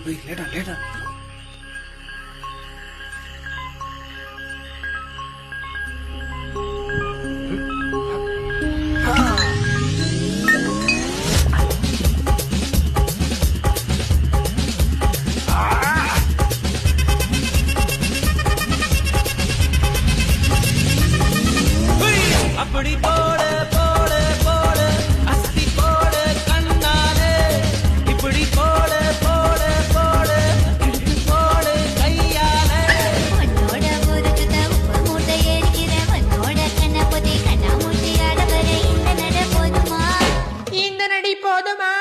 லேட்டா லேட்டா. அப்படி போடு போடு போடு அஸ்தி போடு கண்ணாலே இப்படி போடு போடு போடு இழுத்து போடு கையாலே உன்னோட ஊருக்கு உப்பு மூட்டை ஏறிக்கிற உன்னோட கண்ண பொதி கண்ணா மூட்டி ஆடவர இந்த நட போதுமா இந்த நடி போதுமா?